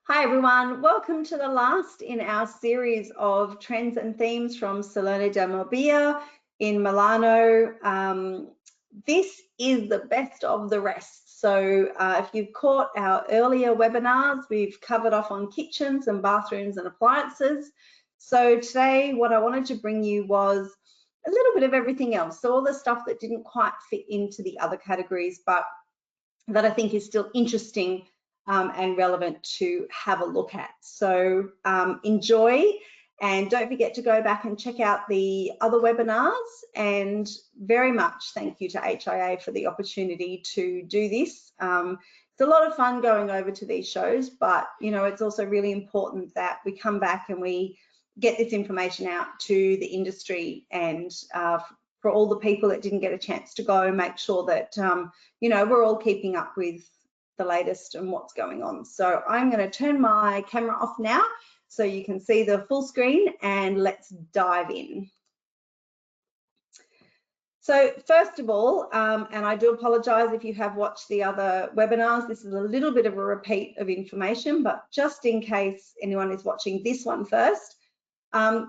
Hi everyone, welcome to the last in our series of trends and themes from Salone del Mobile in Milano. This is the best of the rest. So if you've caught our earlier webinars, we've covered off on kitchens and bathrooms and appliances. So today what I wanted to bring you was a little bit of everything else. So all the stuff that didn't quite fit into the other categories, but that I think is still interesting and relevant to have a look at. So enjoy, and don't forget to go back and check out the other webinars, and very much thank you to HIA for the opportunity to do this. It's a lot of fun going over to these shows, but it's also really important that we come back and we get this information out to the industry, and for all the people that didn't get a chance to go, make sure that we're all keeping up with the latest and what's going on. So I'm going to turn my camera off now so you can see the full screen, and let's dive in. So first of all, and I do apologize if you have watched the other webinars, this is a little bit of a repeat of information, but just in case anyone is watching this one first,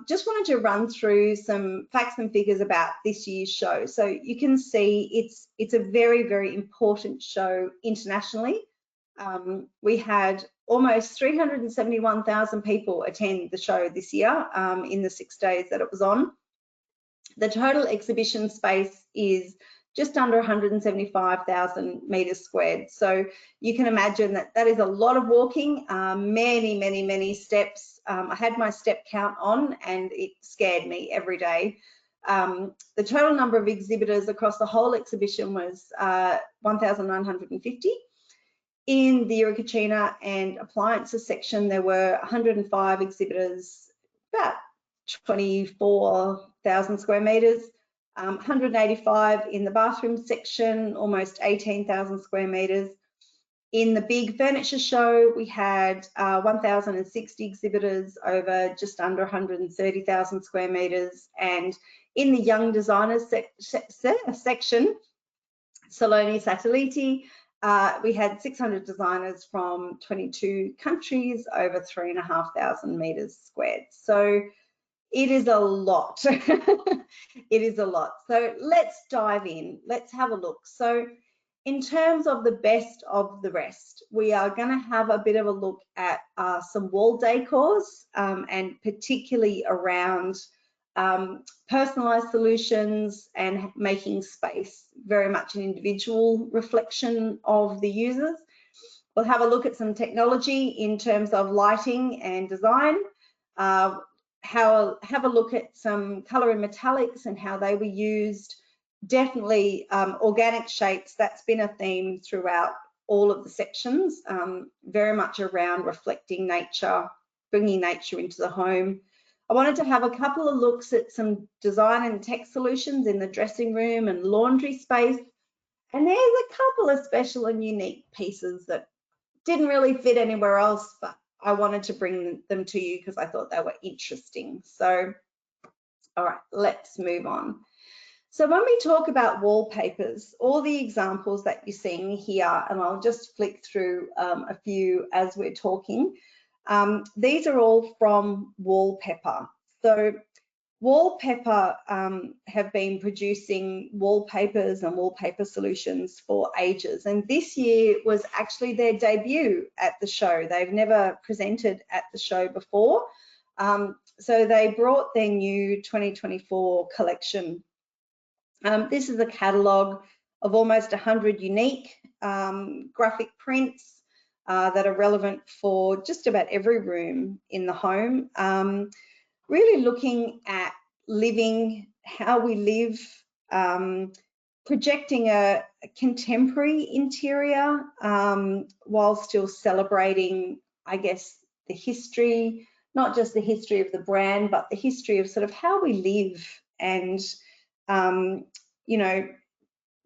just wanted to run through some facts and figures about this year's show. So you can see it's a very, very important show internationally. We had almost 371,000 people attend the show this year in the 6 days that it was on. The total exhibition space is just under 175,000 meters squared. So you can imagine that that is a lot of walking, many steps. I had my step count on and it scared me every day. The total number of exhibitors across the whole exhibition was 1,950. In the Cucina and appliances section, there were 105 exhibitors, about 24,000 square meters. 185 in the bathroom section, almost 18,000 square meters. In the big furniture show, we had 1,060 exhibitors over just under 130,000 square meters. And in the young designers section, Salone Satelliti, we had 600 designers from 22 countries over 3,500 meters squared. So it is a lot. It is a lot. So let's dive in. Let's have a look. So in terms of the best of the rest, we are going to have a bit of a look at some wall decors and particularly around personalized solutions and making space, very much an individual reflection of the users. We'll have a look at some technology in terms of lighting and design. Have a look at some color and metallics and how they were used. Definitely organic shapes, that's been a theme throughout all of the sections, very much around reflecting nature, bringing nature into the home. I wanted to have a couple of looks at some design and tech solutions in the dressing room and laundry space. And there's a couple of special and unique pieces that didn't really fit anywhere else, but I wanted to bring them to you because I thought they were interesting. So, all right, let's move on. So when we talk about wallpapers, all the examples that you're seeing here, and I'll just flick through a few as we're talking, these are all from Wallpaper. So Wallpaper have been producing wallpapers and wallpaper solutions for ages, and this year was actually their debut at the show. They've never presented at the show before, so they brought their new 2024 collection. This is a catalogue of almost 100 unique graphic prints that are relevant for just about every room in the home. Really looking at living, how we live, projecting a contemporary interior while still celebrating, I guess, the history, not just the history of the brand, but the history of sort of how we live. And,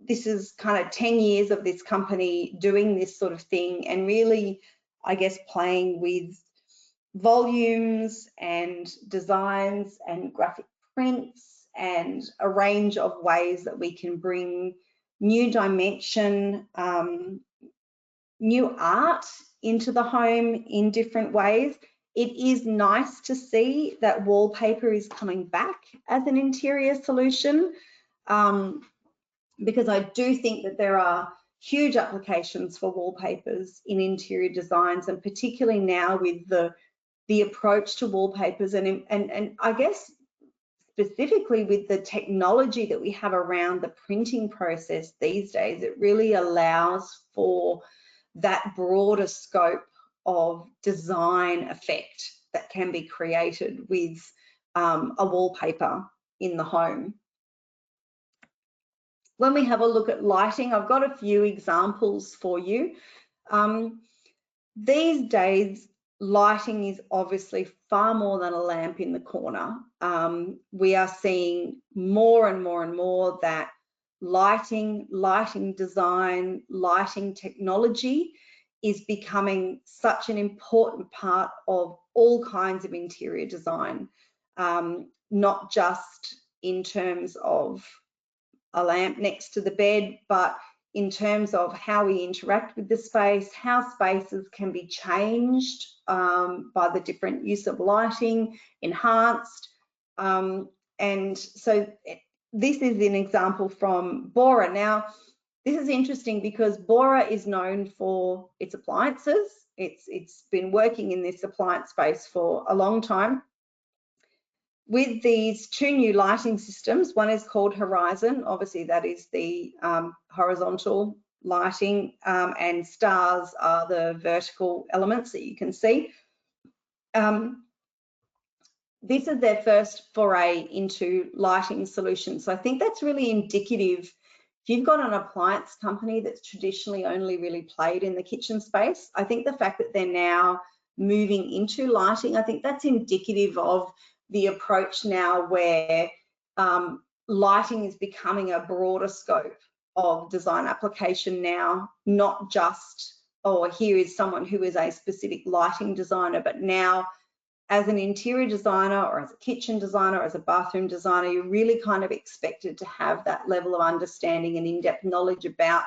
this is kind of 10 years of this company doing this sort of thing and really, I guess, playing with volumes and designs and graphic prints and a range of ways that we can bring new dimension, new art into the home in different ways. It is nice to see that wallpaper is coming back as an interior solution, because I do think that there are huge applications for wallpapers in interior designs, and particularly now with the approach to wallpapers and I guess specifically with the technology that we have around the printing process these days, it really allows for that broader scope of design effect that can be created with a wallpaper in the home. When we have a look at lighting, I've got a few examples for you. These days, lighting is obviously far more than a lamp in the corner. We are seeing more and more and more that lighting design, lighting technology is becoming such an important part of all kinds of interior design, not just in terms of a lamp next to the bed, but in terms of how we interact with the space, how spaces can be changed by the different use of lighting, enhanced. And so this is an example from Bora. Now, this is interesting because Bora is known for its appliances. It's been working in this appliance space for a long time. With these two new lighting systems, one is called Horizon. Obviously, that is the horizontal lighting, and stars are the vertical elements that you can see. This is their first foray into lighting solutions. So I think that's really indicative. If you've got an appliance company that's traditionally only really played in the kitchen space, I think the fact that they're now moving into lighting, I think that's indicative of the approach now where lighting is becoming a broader scope of design application now, not just, oh, here is someone who is a specific lighting designer, but now as an interior designer or as a kitchen designer, or as a bathroom designer, you're really kind of expected to have that level of understanding and in-depth knowledge about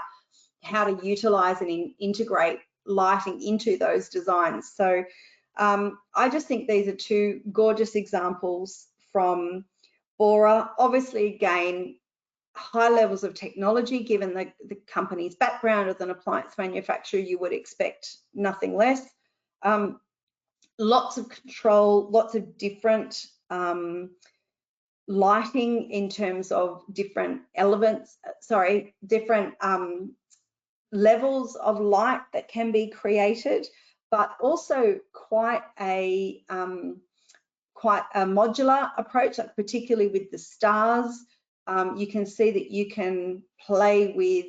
how to utilize and integrate lighting into those designs. So I just think these are two gorgeous examples from Bora. Obviously, again, high levels of technology, given the company's background as an appliance manufacturer, you would expect nothing less. Lots of control, lots of different lighting in terms of different elements, different levels of light that can be created, but also quite a modular approach, like particularly with the stars. You can see that you can play with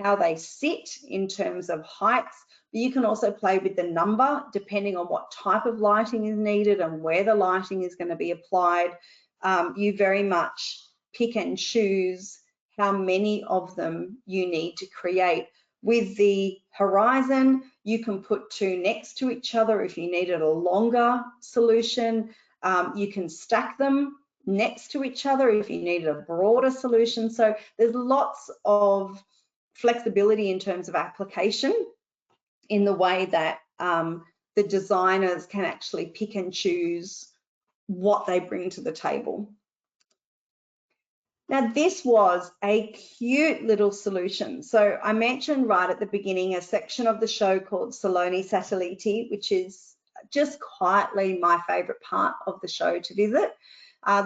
how they sit in terms of heights, but you can also play with the number depending on what type of lighting is needed and where the lighting is going to be applied. You very much pick and choose how many of them you need to create. With the Horizon, you can put two next to each other if you needed a longer solution. You can stack them next to each other if you needed a broader solution. So there's lots of flexibility in terms of application in the way that the designers can actually pick and choose what they bring to the table. Now, this was a cute little solution. So I mentioned right at the beginning a section of the show called Saloni Satelliti, which is just quietly my favorite part of the show to visit.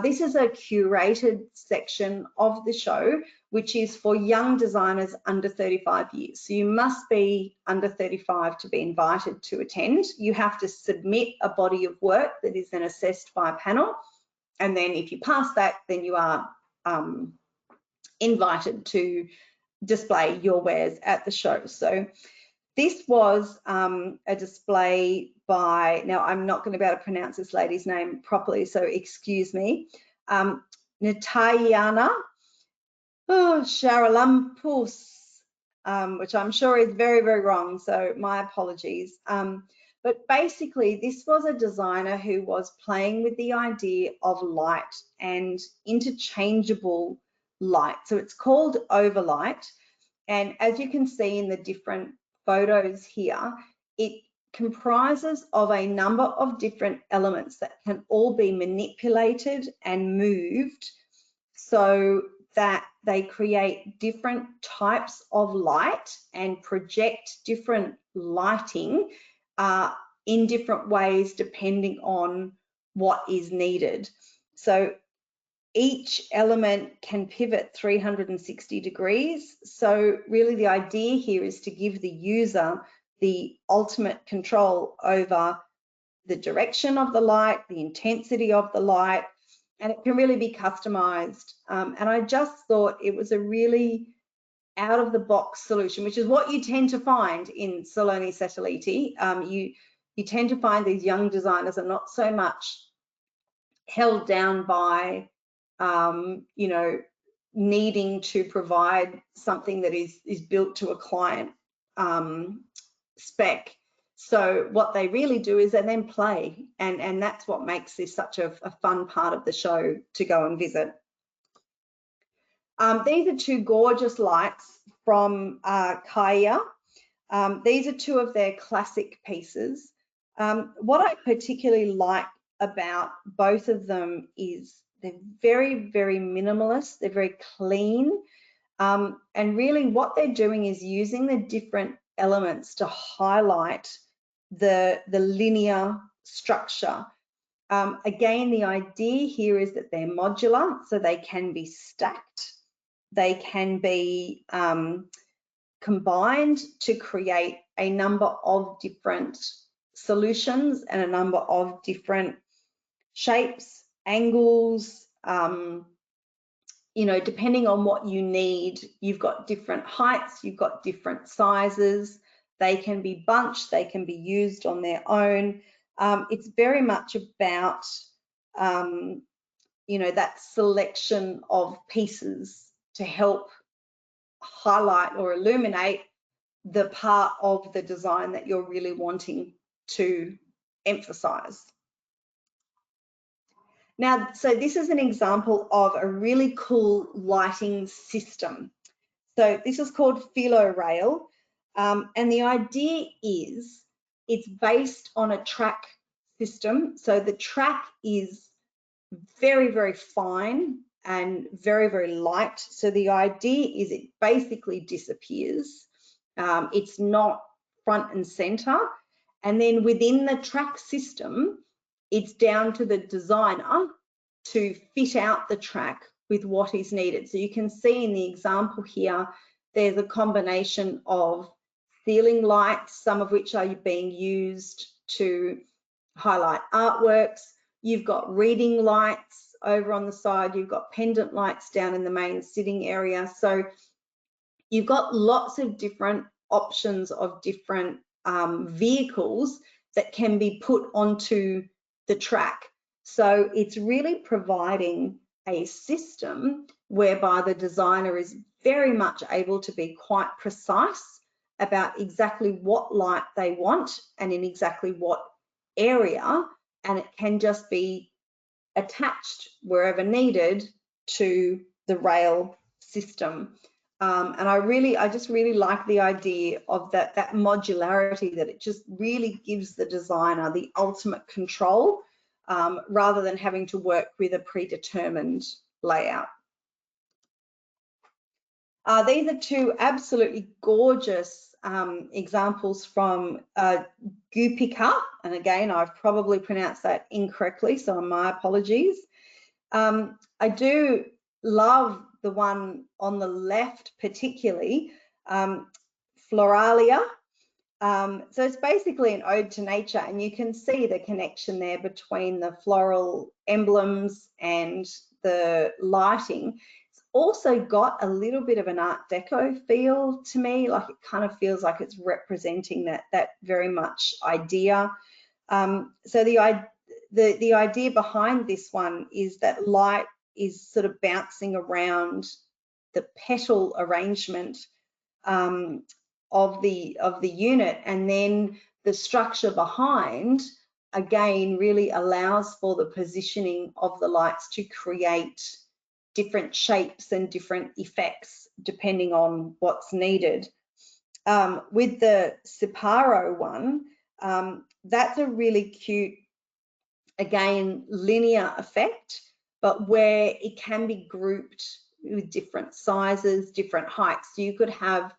This is a curated section of the show, which is for young designers under 35 years. So you must be under 35 to be invited to attend. You have to submit a body of work that is then assessed by a panel. And then if you pass that, then you are invited to display your wares at the show. So this was a display by, now I'm not going to be able to pronounce this lady's name properly, so excuse me, Natayana Sharalampus, which I'm sure is very, very wrong, so my apologies. But basically, this was a designer who was playing with the idea of light and interchangeable light. So it's called overlight. And as you can see in the different photos here, it comprises of a number of different elements that can all be manipulated and moved so that they create different types of light and project different lighting in different ways depending on what is needed. So each element can pivot 360 degrees. So really the idea here is to give the user the ultimate control over the direction of the light, the intensity of the light, and it can really be customized. And I just thought it was a really out of the box solution, which is what you tend to find in Saloni Satelliti. You tend to find these young designers are not so much held down by you know, needing to provide something that is built to a client spec. So what they really do is they then play, and that's what makes this such a fun part of the show to go and visit. These are two gorgeous lights from Kaya. These are two of their classic pieces. What I particularly like about both of them is they're very, very minimalist. They're very clean. And really what they're doing is using the different elements to highlight the linear structure. Again, the idea here is that they're modular, so they can be stacked. They can be combined to create a number of different solutions and a number of different shapes, angles, you know, depending on what you need. You've got different heights, you've got different sizes. They can be bunched, they can be used on their own. It's very much about, you know, that selection of pieces to help highlight or illuminate the part of the design that you're really wanting to emphasize. Now, so this is an example of a really cool lighting system. So this is called Philo Rail, and the idea is it's based on a track system. So the track is very, very fine and very, very light. So the idea is it basically disappears. It's not front and center. And then within the track system, it's down to the designer to fit out the track with what is needed. So you can see in the example here, there's a combination of ceiling lights, some of which are being used to highlight artworks. You've got reading lights over on the side. You've got pendant lights down in the main sitting area. So you've got lots of different options of different vehicles that can be put onto the track. So it's really providing a system whereby the designer is very much able to be quite precise about exactly what light they want and in exactly what area, and it can just be attached wherever needed to the rail system. And I just really like the idea of that modularity, that it just really gives the designer the ultimate control rather than having to work with a predetermined layout. These are two absolutely gorgeous examples from Gupika, and again, I've probably pronounced that incorrectly, so my apologies. I do love the one on the left particularly, Floralia. So it's basically an ode to nature, and you can see the connection there between the floral emblems and the lighting. It's also got a little bit of an Art Deco feel to me, like it kind of feels like it's representing that very much idea. So the idea behind this one is that light is sort of bouncing around the petal arrangement of the unit, and then the structure behind again really allows for the positioning of the lights to create different shapes and different effects depending on what's needed. With the Separo one, That's a really cute, again, linear effect, but where it can be grouped with different sizes, different heights. So you could have,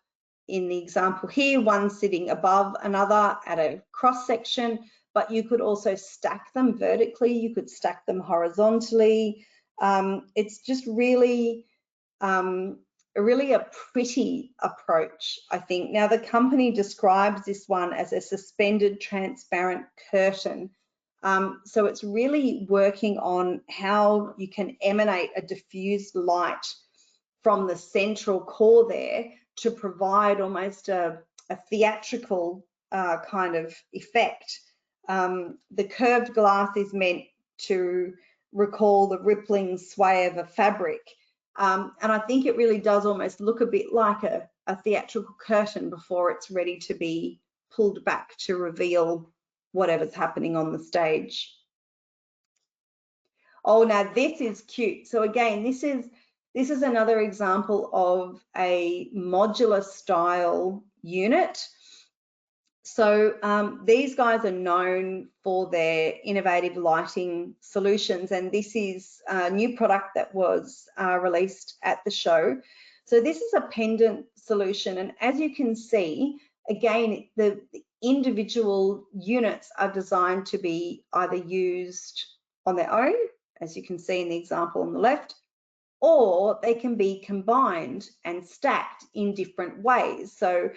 in the example here, one sitting above another at a cross section, but you could also stack them vertically, you could stack them horizontally. It's just really a pretty approach, I think. Now, the company describes this one as a suspended transparent curtain. So it's really working on how you can emanate a diffused light from the central core there to provide almost a theatrical kind of effect. The curved glass is meant to recall the rippling sway of a fabric. And I think it really does almost look a bit like a theatrical curtain before it's ready to be pulled back to reveal whatever's happening on the stage. Oh, now this is cute. So again, this is another example of a modular style unit. So these guys are known for their innovative lighting solutions, and this is a new product that was released at the show. So this is a pendant solution, and as you can see, again, the individual units are designed to be either used on their own, as you can see in the example on the left, or they can be combined and stacked in different ways. So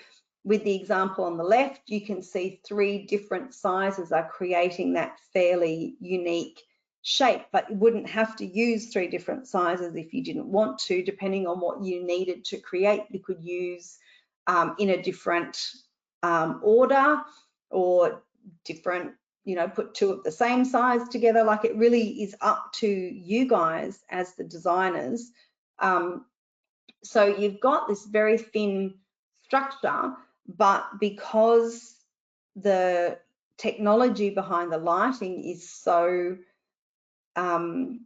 with the example on the left, you can see 3 different sizes are creating that fairly unique shape, but you wouldn't have to use 3 different sizes if you didn't want to, depending on what you needed to create. You could use in a different order, or different, put 2 of the same size together. Like, it really is up to you guys as the designers. So you've got this very thin structure, but because the technology behind the lighting is so kind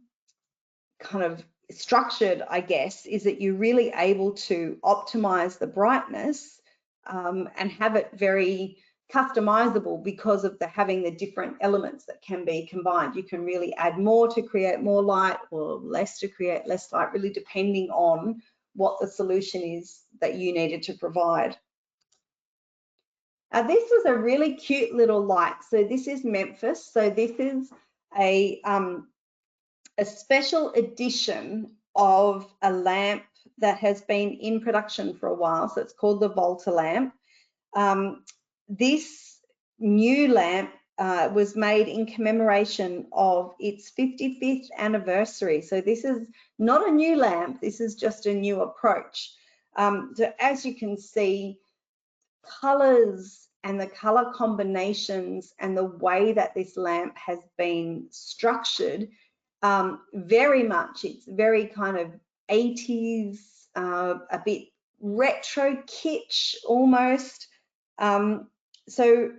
of structured, I guess, is that you're really able to optimize the brightness and have it very customizable because of having the different elements that can be combined. You can really add more to create more light, or less to create less light, really depending on what the solution is that you needed to provide. This was a really cute little light. So this is Memphis. So this is a special edition of a lamp that has been in production for a while. So it's called the Volta lamp. This new lamp was made in commemoration of its 55th anniversary. So this is not a new lamp, this is just a new approach. So as you can see, colors and the color combinations and the way that this lamp has been structured, very much, it's very kind of 80s, a bit retro kitsch almost. So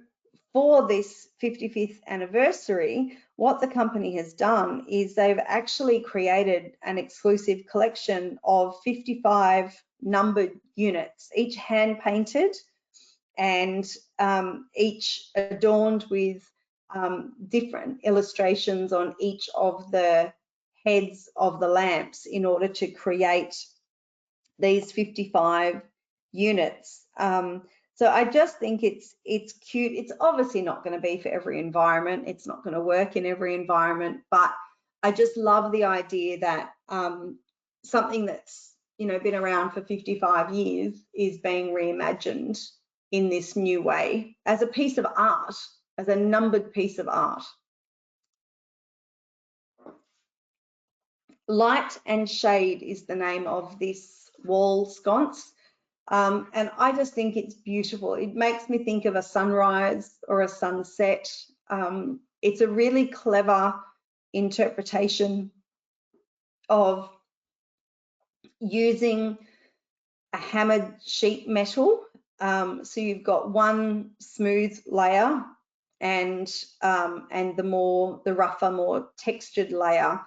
for this 55th anniversary, what the company has done is they've actually created an exclusive collection of 55 numbered units, each hand painted, and each adorned with different illustrations on each of the heads of the lamps in order to create these 55 units. So I just think it's cute. It's obviously not going to be for every environment. It's not going to work in every environment, but I just love the idea that something that's been around for 55 years is being reimagined in this new way as a piece of art, as a numbered piece of art. Light and Shade is the name of this wall sconce. And I just think it's beautiful. It makes me think of a sunrise or a sunset. It's a really clever interpretation of using a hammered sheet metal. So you've got one smooth layer and the rougher, more textured layer.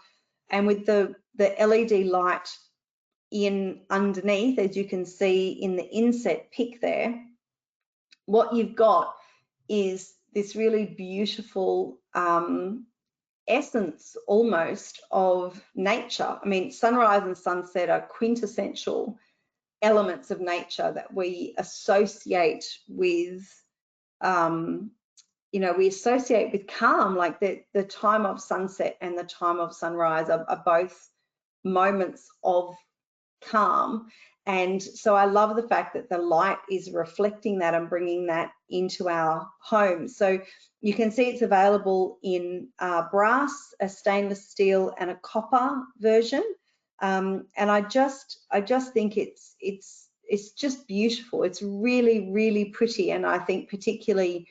And with the LED light in underneath, as you can see in the inset pic there, what you've got is this really beautiful essence almost of nature. I mean, sunrise and sunset are quintessential elements of nature that we associate with, you know, we associate with calm, like the time of sunset and the time of sunrise are both moments of calm. And so I love the fact that the light is reflecting that and bringing that into our home. So you can see it's available in brass, a stainless steel, and a copper version. And I just think it's just beautiful. It's really, really pretty. And I think particularly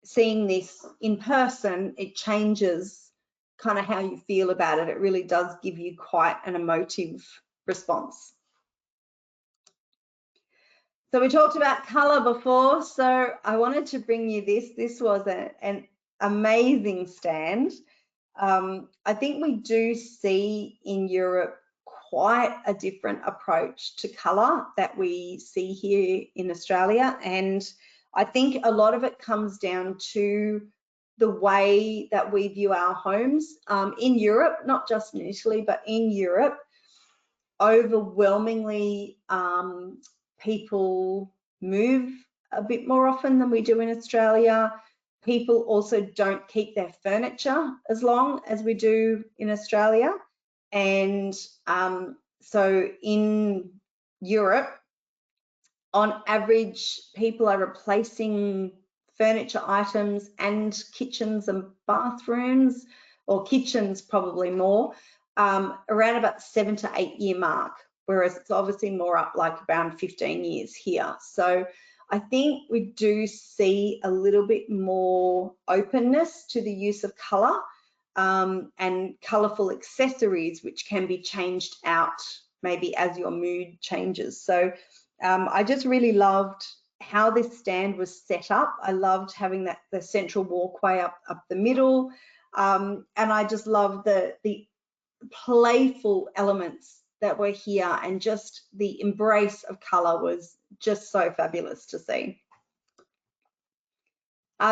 seeing this in person, it changes kind of how you feel about it. It really does give you quite an emotive response. So we talked about color before, so I wanted to bring you this. This was an amazing stand. I think we do see in Europe quite a different approach to color that we see here in Australia, and I think a lot of it comes down to the way that we view our homes. In Europe, not just in Italy, but in Europe, overwhelmingly people move a bit more often than we do in Australia. People also don't keep their furniture as long as we do in Australia. And so in Europe, on average, people are replacing furniture items and kitchens and bathrooms, or kitchens probably more, around about the 7 to 8 year mark, whereas it's obviously more up like around 15 years here. So I think we do see a little bit more openness to the use of colour and colourful accessories, which can be changed out maybe as your mood changes. So I just really loved how this stand was set up. I loved having the central walkway up the middle, and I just loved the playful elements that were here, and just the embrace of colour was just so fabulous to see.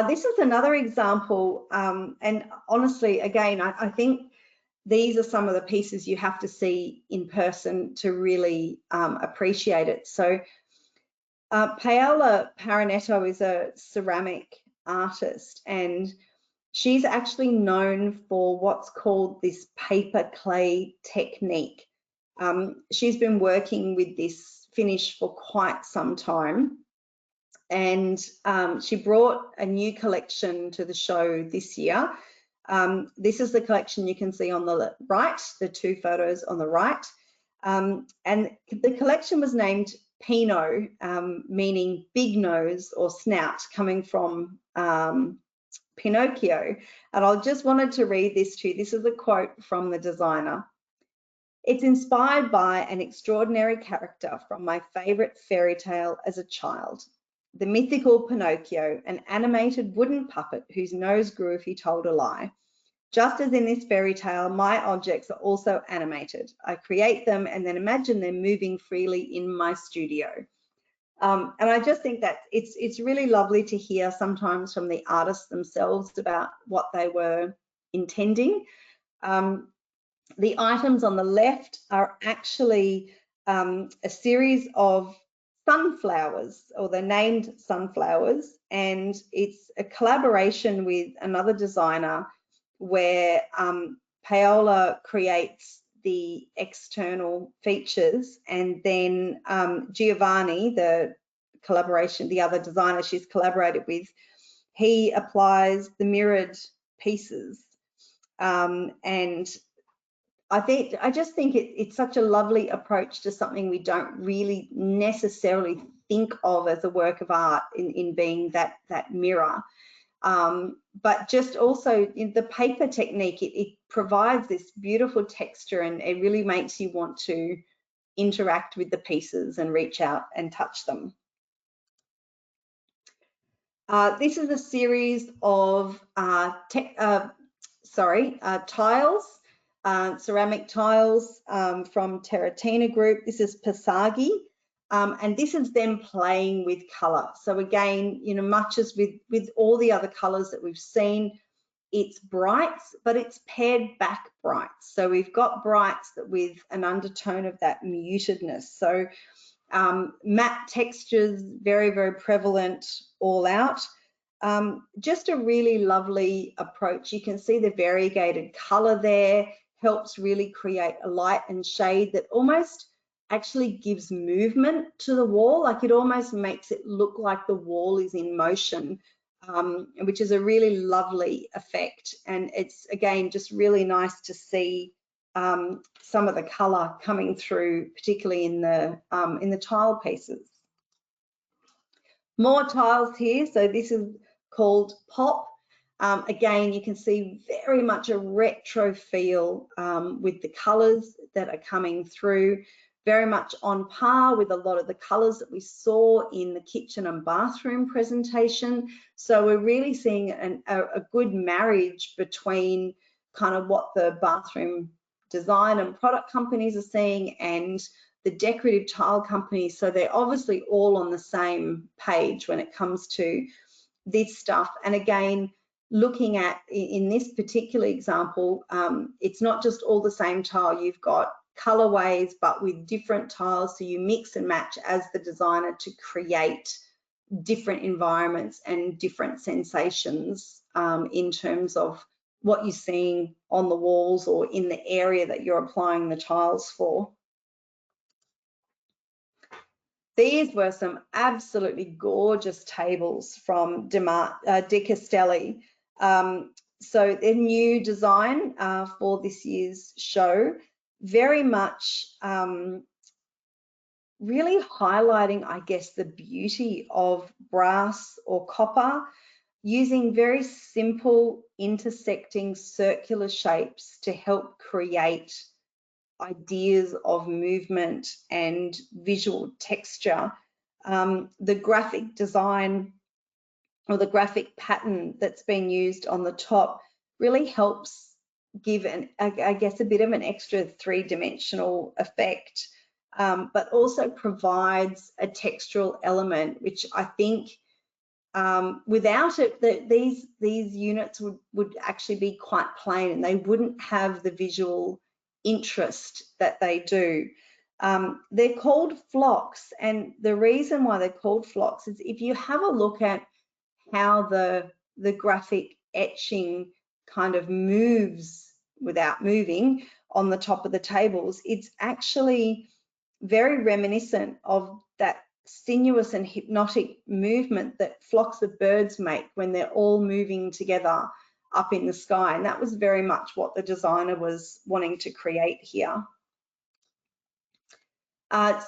This is another example, and honestly, again, I think these are some of the pieces you have to see in person to really appreciate it. So Paola Paranetto is a ceramic artist, and she's actually known for what's called this paper clay technique. She's been working with this finish for quite some time, and she brought a new collection to the show this year. This is the collection you can see on the right, the two photos on the right. And the collection was named Pinot, meaning big nose or snout, coming from Pinocchio. And I just wanted to read this to you. This is a quote from the designer. "It's inspired by an extraordinary character from my favorite fairy tale as a child. The mythical Pinocchio, an animated wooden puppet whose nose grew if he told a lie. Just as in this fairy tale, my objects are also animated. I create them and then imagine them moving freely in my studio." And I just think that it's really lovely to hear sometimes from the artists themselves about what they were intending. The items on the left are actually a series of sunflowers, or they're named sunflowers, and it's a collaboration with another designer where Paola creates the external features, and then Giovanni, the other designer she's collaborated with, he applies the mirrored pieces. And I just think it's such a lovely approach to something we don't really necessarily think of as a work of art in being that mirror. But just also in the paper technique, it provides this beautiful texture, and it really makes you want to interact with the pieces and reach out and touch them. This is a series of tiles, ceramic tiles from Terratina Group. This is Pasagi. And this is them playing with color. So again, you know, much as with all the other colors that we've seen, it's brights, but it's pared back brights. So we've got brights that with an undertone of that mutedness. So matte textures, very, very prevalent all out. Just a really lovely approach. You can see the variegated color there helps really create a light and shade that almost actually gives movement to the wall. Like it almost makes it look like the wall is in motion, which is a really lovely effect. And it's, again, just really nice to see some of the color coming through, particularly in the tile pieces. More tiles here. So this is called Pop. Again, you can see very much a retro feel with the colors that are coming through, very much on par with a lot of the colors that we saw in the kitchen and bathroom presentation. So we're really seeing a good marriage between kind of what the bathroom design and product companies are seeing and the decorative tile companies. So they're obviously all on the same page when it comes to this stuff. And again, looking at, in this particular example, it's not just all the same tile. You've got colorways, but with different tiles. So you mix and match as the designer to create different environments and different sensations in terms of what you're seeing on the walls or in the area that you're applying the tiles for. These were some absolutely gorgeous tables from De Castelli. So their new design for this year's show, very much really highlighting, I guess, the beauty of brass or copper, using very simple intersecting circular shapes to help create ideas of movement and visual texture. The graphic design or the graphic pattern that's been used on the top really helps give, I guess, a bit of an extra three-dimensional effect, but also provides a textural element, which I think without it, these units would actually be quite plain and they wouldn't have the visual interest that they do. They're called flocks, and the reason why they're called flocks is if you have a look at how the graphic etching kind of moves without moving on the top of the tables, it's actually very reminiscent of that sinuous and hypnotic movement that flocks of birds make when they're all moving together up in the sky. And that was very much what the designer was wanting to create here.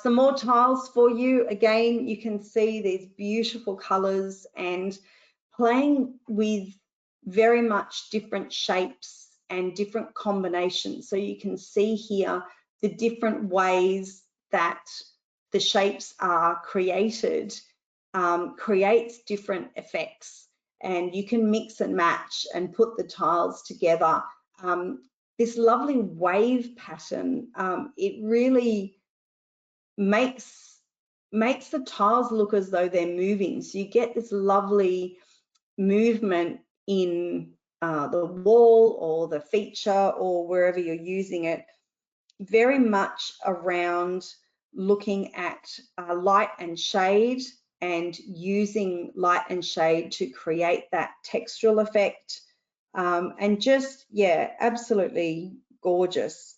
Some more tiles for you. Again, you can see these beautiful colors and playing with very much different shapes and different combinations. So you can see here the different ways that the shapes are created, creates different effects, and you can mix and match and put the tiles together. This lovely wave pattern, it really makes the tiles look as though they're moving. So you get this lovely movement in the wall or the feature or wherever you're using it, very much around looking at light and shade and using light and shade to create that textural effect. And just, yeah, absolutely gorgeous.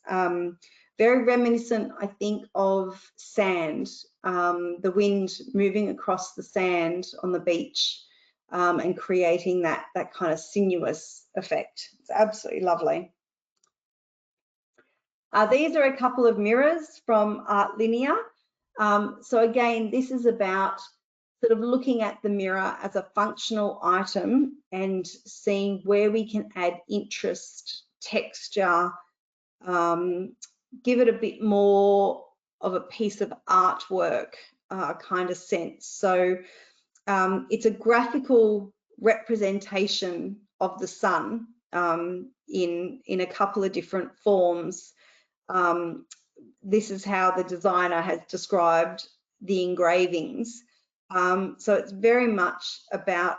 Very reminiscent, I think, of sand, the wind moving across the sand on the beach and creating that kind of sinuous effect. It's absolutely lovely. These are a couple of mirrors from Art Linear. So again, this is about sort of looking at the mirror as a functional item and seeing where we can add interest, texture, give it a bit more of a piece of artwork kind of sense. So it's a graphical representation of the sun in a couple of different forms. This is how the designer has described the engravings. So it's very much about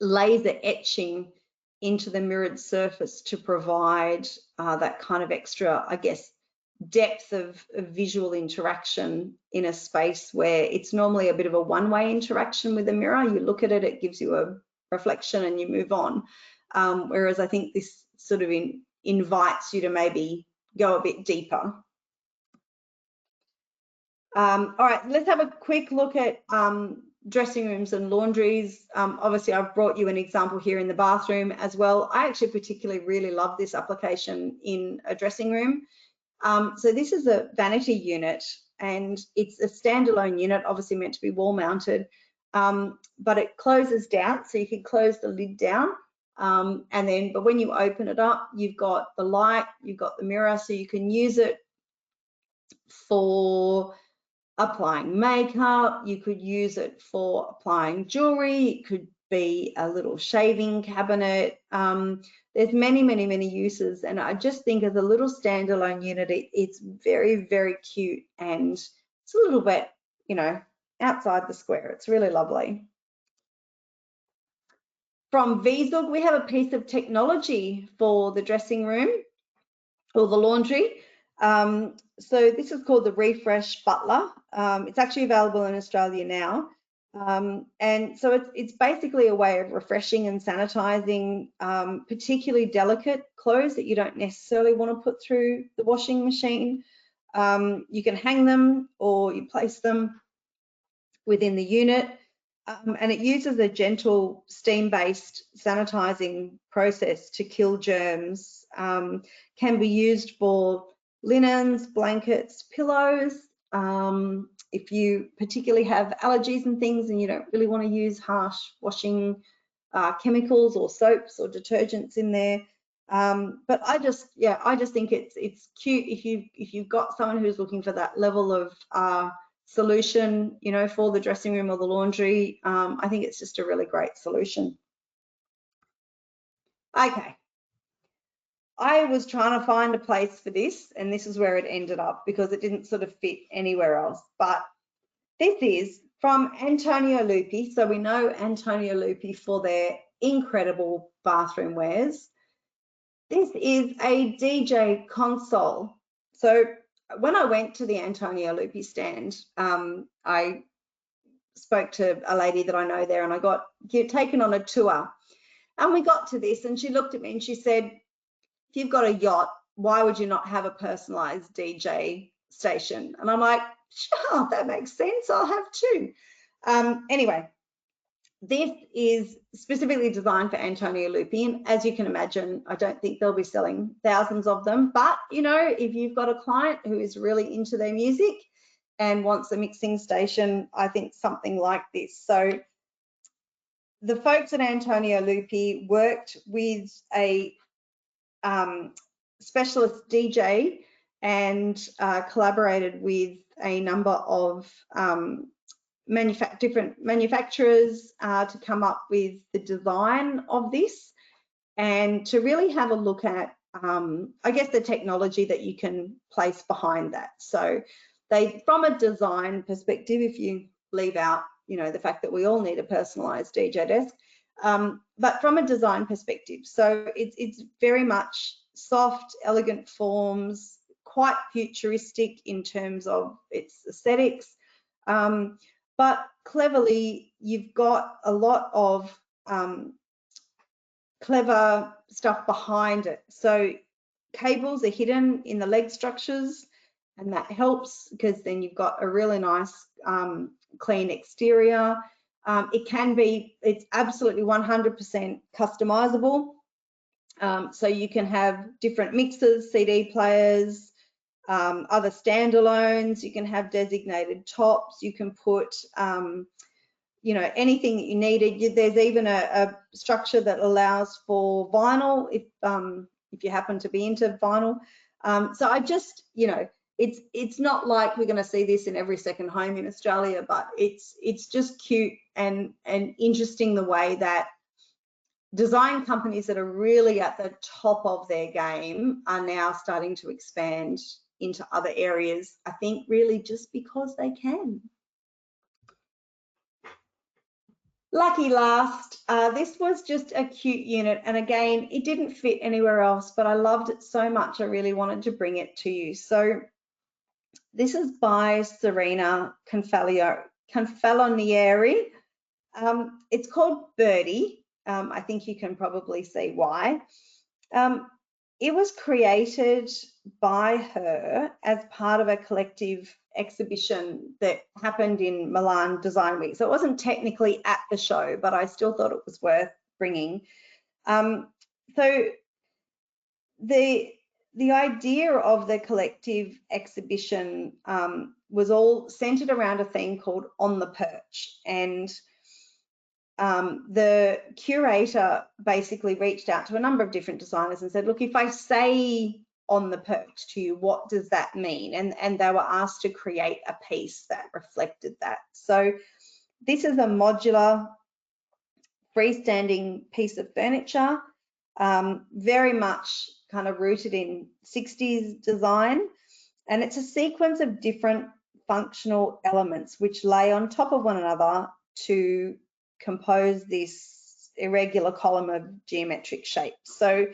laser etching into the mirrored surface to provide that kind of extra, I guess, depth of visual interaction in a space where it's normally a bit of a one-way interaction with the mirror. You look at it, it gives you a reflection and you move on. Whereas I think this sort of invites you to maybe go a bit deeper. All right, let's have a quick look at dressing rooms and laundries. Obviously, I've brought you an example here in the bathroom as well. I actually particularly really love this application in a dressing room. So this is a vanity unit, and it's a standalone unit, obviously meant to be wall mounted, but it closes down, so you can close the lid down. But when you open it up, you've got the light, you've got the mirror, so you can use it for applying makeup, you could use it for applying jewelry, it could be a little shaving cabinet. There's many uses, and I just think as a little standalone unit, it's very cute, and it's a little bit, you know, outside the square. It's really lovely. From VZUG, we have a piece of technology for the dressing room or the laundry. So this is called the Refresh Butler. It's actually available in Australia now. And so it's basically a way of refreshing and sanitizing particularly delicate clothes that you don't necessarily want to put through the washing machine. You can hang them or you place them within the unit. And it uses a gentle steam-based sanitizing process to kill germs. Can be used for linens, blankets, pillows. If you particularly have allergies and things and you don't really want to use harsh washing chemicals or soaps or detergents in there. But I just think it's cute if you've got someone who's looking for that level of solution, you know, for the dressing room or the laundry. I think it's just a really great solution. Okay. I was trying to find a place for this, and this is where it ended up because it didn't sort of fit anywhere else. But this is from Antonio Lupi. So we know Antonio Lupi for their incredible bathroom wares. This is a DJ console. So when I went to the Antonio Lupi stand, I spoke to a lady that I know there, and I got taken on a tour. And we got to this, and she looked at me and she said, if you've got a yacht, why would you not have a personalized DJ station? And I'm like, sure, that makes sense. I'll have two. Anyway, this is specifically designed for Antonio Lupi, and as you can imagine, I don't think they'll be selling thousands of them. But you know, if you've got a client who is really into their music and wants a mixing station, I think something like this. So the folks at Antonio Lupi worked with a specialist DJ and collaborated with a number of different manufacturers to come up with the design of this and to really have a look at, I guess, the technology that you can place behind that. So from a design perspective, if you leave out, you know, the fact that we all need a personalized DJ desk, but from a design perspective, so it's very much soft, elegant forms, quite futuristic in terms of its aesthetics, but cleverly, you've got a lot of clever stuff behind it. So cables are hidden in the leg structures, and that helps because then you've got a really nice clean exterior. It's absolutely 100% customizable. So you can have different mixers, CD players, other standalones, you can have designated tops, you can put, you know, anything that you needed. There's even a structure that allows for vinyl if you happen to be into vinyl. So I just, you know, it's not like we're going to see this in every second home in Australia, but it's just cute and interesting the way that design companies that are really at the top of their game are now starting to expand into other areas, I think really just because they can. Lucky last, this was just a cute unit, and again, it didn't fit anywhere else, but I loved it so much I really wanted to bring it to you. So this is by Serena Confalonieri. It's called Birdie. I think you can probably see why. It was created by her as part of a collective exhibition that happened in Milan Design Week. So it wasn't technically at the show, but I still thought it was worth bringing. So the idea of the collective exhibition was all centered around a theme called On the Perch, and the curator basically reached out to a number of different designers and said, look, if I say on the perch to you, what does that mean? And they were asked to create a piece that reflected that. So this is a modular freestanding piece of furniture, very much kind of rooted in 60s design. And it's a sequence of different functional elements which lay on top of one another to compose this irregular column of geometric shape. So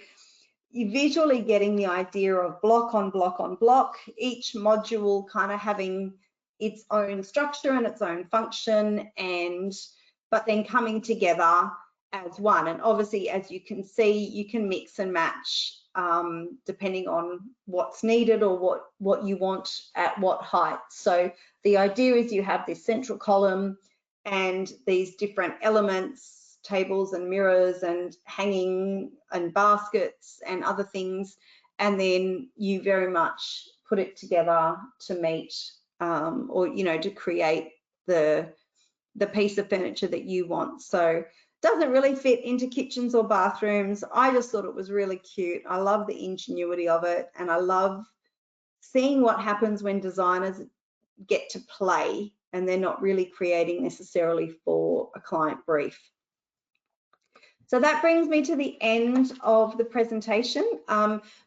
you're visually getting the idea of block on block on block, each module kind of having its own structure and its own function, but then coming together as one. And obviously, as you can see, you can mix and match depending on what's needed or what you want at what height. So the idea is you have this central column and these different elements, tables and mirrors and hanging and baskets and other things, and then you very much put it together to meet or to create the piece of furniture that you want. So doesn't really fit into kitchens or bathrooms. I just thought it was really cute. I love the ingenuity of it, and I love seeing what happens when designers get to play and they're not really creating necessarily for a client brief. So that brings me to the end of the presentation.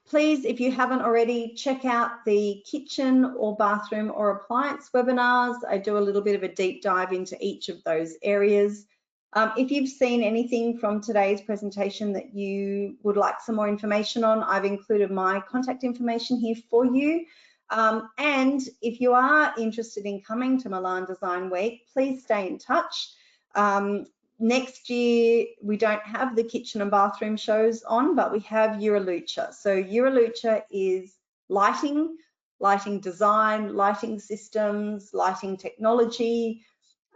Please, if you haven't already, check out the kitchen or bathroom or appliance webinars. I do a little bit of a deep dive into each of those areas. If you've seen anything from today's presentation that you would like some more information on, I've included my contact information here for you. And if you are interested in coming to Milan Design Week, please stay in touch. Next year, we don't have the kitchen and bathroom shows on, but we have Eurolucha. So Eurolucha is lighting design, lighting systems, lighting technology,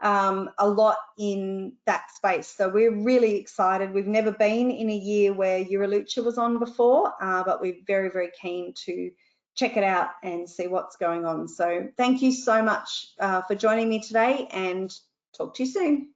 a lot in that space. So we're really excited. We've never been in a year where Eurolucha was on before, but we're very, very keen to check it out and see what's going on. So thank you so much for joining me today, and talk to you soon.